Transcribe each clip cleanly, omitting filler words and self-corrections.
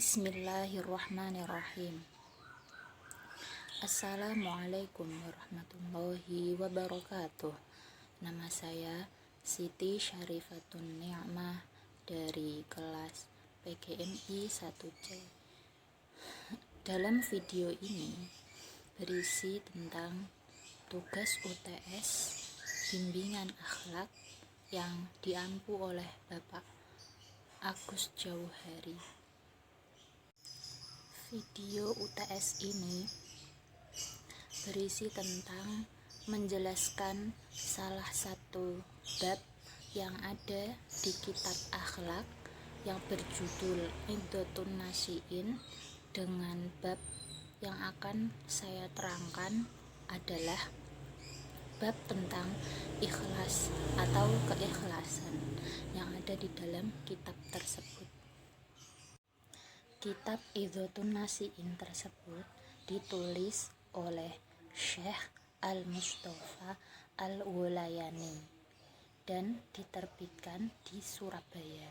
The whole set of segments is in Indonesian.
Bismillahirrahmanirrahim. Assalamualaikum warahmatullahi wabarakatuh. Nama saya Siti Syarifatun Ni'mah dari kelas PGMI 1C. Dalam video ini berisi tentang tugas UTS bimbingan akhlak yang diampu oleh Bapak Agus Jauhari. Video UTS ini berisi tentang menjelaskan salah satu bab yang ada di kitab akhlak yang berjudul Iddatun Nasiin, dengan bab yang akan saya terangkan adalah bab tentang ikhlas atau keikhlasan yang ada di dalam kitab tersebut. Kitab Iddatun Nasiin tersebut ditulis oleh Syekh Al-Mustafa Al-Wulayani dan diterbitkan di Surabaya.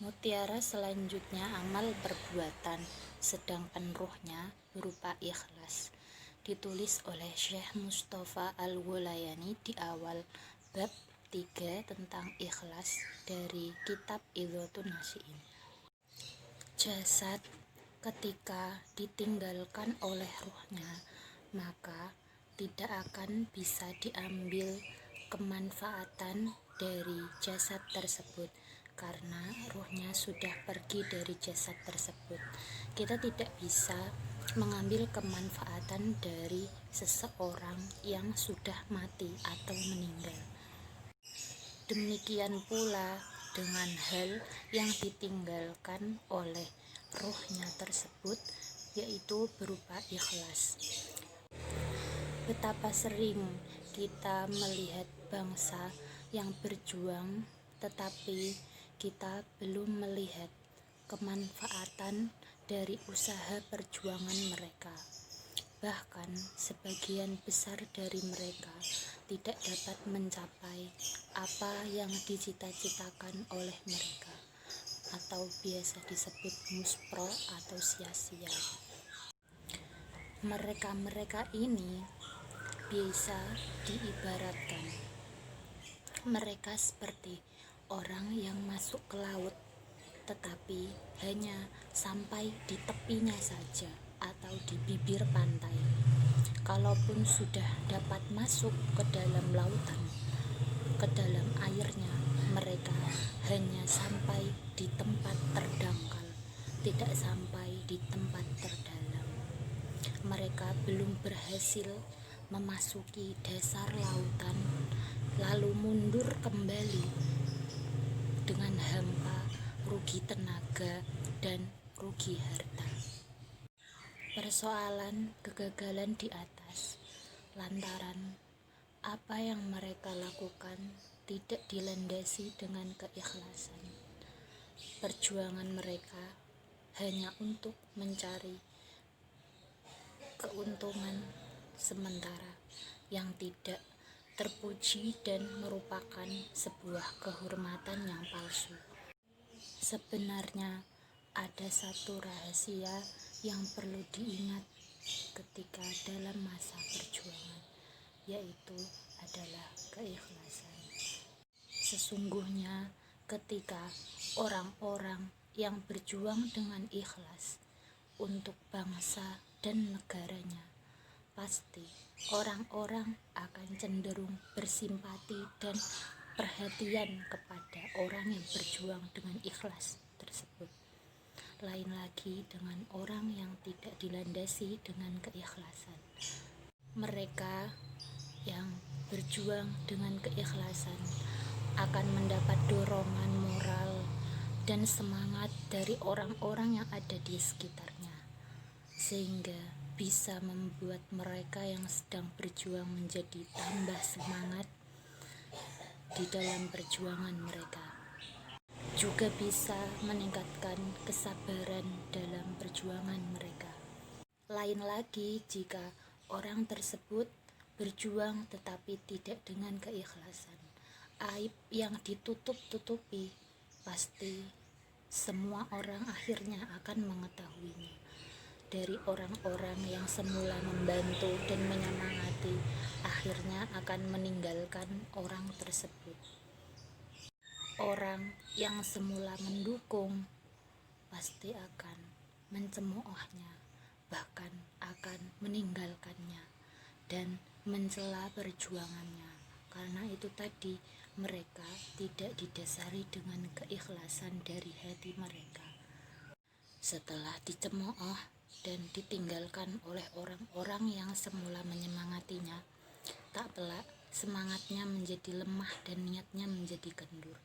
Mutiara selanjutnya amal perbuatan, sedangkan ruhnya berupa ikhlas, ditulis oleh Syekh Mustafa Al-Wulayani di awal bab 3 tentang ikhlas dari kitab Iddatun Nasiin. Jasad ketika ditinggalkan oleh ruhnya, maka tidak akan bisa diambil kemanfaatan dari jasad tersebut karena ruhnya sudah pergi dari jasad tersebut. Kita tidak bisa mengambil kemanfaatan dari seseorang yang sudah mati atau meninggal. Demikian pula dengan hal yang ditinggalkan oleh ruhnya tersebut, yaitu berupa ikhlas. Betapa sering kita melihat bangsa yang berjuang, tetapi kita belum melihat kemanfaatan dari usaha perjuangan mereka. Bahkan sebagian besar dari mereka tidak dapat mencapai apa yang dicita-citakan oleh mereka, atau biasa disebut muspro atau sia-sia. Mereka ini bisa diibaratkan mereka seperti orang yang masuk ke laut tetapi hanya sampai di tepinya saja atau di bibir pantai. Kalaupun sudah dapat masuk ke dalam lautan, ke dalam airnya, mereka hanya sampai di tempat terdangkal, tidak sampai di tempat terdalam. Mereka belum berhasil memasuki dasar lautan, lalu mundur kembali dengan hampa, rugi tenaga dan rugi harta. Persoalan kegagalan di atas lantaran apa yang mereka lakukan tidak dilandasi dengan keikhlasan. Perjuangan mereka hanya untuk mencari keuntungan sementara yang tidak terpuji dan merupakan sebuah kehormatan yang palsu. Sebenarnya ada satu rahasia yang perlu diingat ketika dalam masa perjuangan, yaitu adalah keikhlasan. Sesungguhnya ketika orang-orang yang berjuang dengan ikhlas untuk bangsa dan negaranya, pasti orang-orang akan cenderung bersimpati dan perhatian kepada orang yang berjuang dengan ikhlas tersebut. Lain lagi dengan orang yang tidak dilandasi dengan keikhlasan. Mereka yang berjuang dengan keikhlasan akan mendapat dorongan moral dan semangat dari orang-orang yang ada di sekitarnya, sehingga bisa membuat mereka yang sedang berjuang menjadi tambah semangat di dalam perjuangan mereka. Juga bisa meningkatkan kesabaran dalam perjuangan mereka. Lain lagi jika orang tersebut berjuang tetapi tidak dengan keikhlasan. Aib yang ditutup-tutupi pasti semua orang akhirnya akan mengetahuinya. Dari orang-orang yang semula membantu dan menyemangati, akhirnya akan meninggalkan orang tersebut. Orang yang semula mendukung pasti akan mencemoohnya, bahkan akan meninggalkannya dan mencela perjuangannya. Karena itu tadi, mereka tidak didasari dengan keikhlasan dari hati mereka. Setelah dicemooh dan ditinggalkan oleh orang-orang yang semula menyemangatinya, tak pelak semangatnya menjadi lemah dan niatnya menjadi kendur.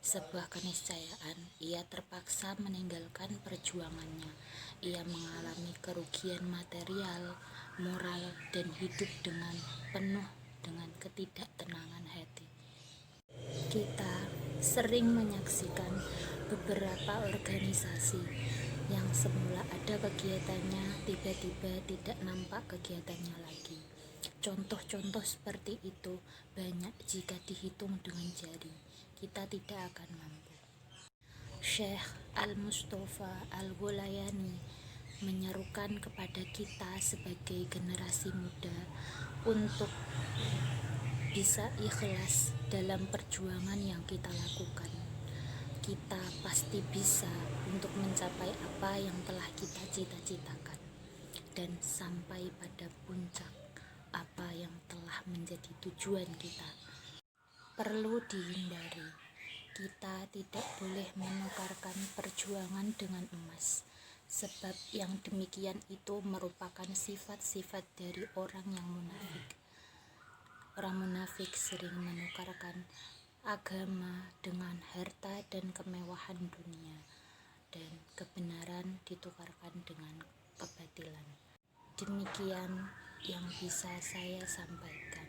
Sebuah keniscayaan, ia terpaksa meninggalkan perjuangannya. Ia mengalami kerugian material, moral, dan hidup dengan penuh dengan ketidaktenangan hati. Kita sering menyaksikan beberapa organisasi yang semula ada kegiatannya, tiba-tiba tidak nampak kegiatannya lagi. Contoh-contoh seperti itu banyak jika dihitung dengan jari. Kita tidak akan mampu. Syekh Al-Mustafa Al-Ghulayani menyerukan kepada kita sebagai generasi muda untuk bisa ikhlas dalam perjuangan yang kita lakukan. Kita pasti bisa untuk mencapai apa yang telah kita cita-citakan dan sampai pada puncak apa yang telah menjadi tujuan kita. Perlu dihindari, kita tidak boleh menukarkan perjuangan dengan emas, sebab yang demikian itu merupakan sifat-sifat dari orang yang munafik. Orang munafik sering menukarkan agama dengan harta dan kemewahan dunia, dan kebenaran ditukarkan dengan kebatilan. Demikian yang bisa saya sampaikan.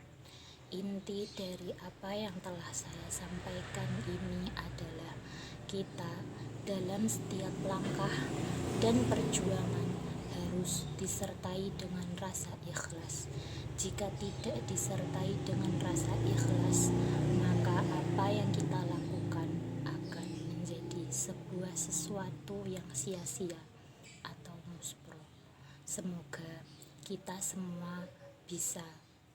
Inti dari apa yang telah saya sampaikan ini adalah kita dalam setiap langkah dan perjuangan harus disertai dengan rasa ikhlas. Jika tidak disertai dengan rasa ikhlas, maka apa yang kita lakukan akan menjadi sebuah sesuatu yang sia-sia atau muspro. Semoga kita semua bisa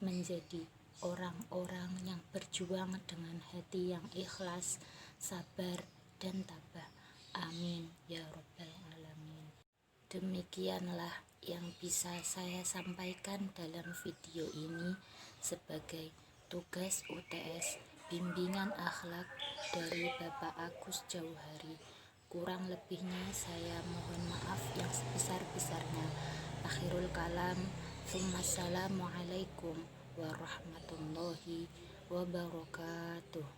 menjadi orang-orang yang berjuang dengan hati yang ikhlas, sabar, dan tabah. Amin ya Rabbal Alamin. Demikianlah yang bisa saya sampaikan dalam video ini sebagai tugas UTS Bimbingan Akhlak dari Bapak Agus Jauhari. Kurang lebihnya saya mohon maaf yang sebesar-besarnya. Akhirul kalam. Assalamualaikum warahmatullahi wabarakatuh.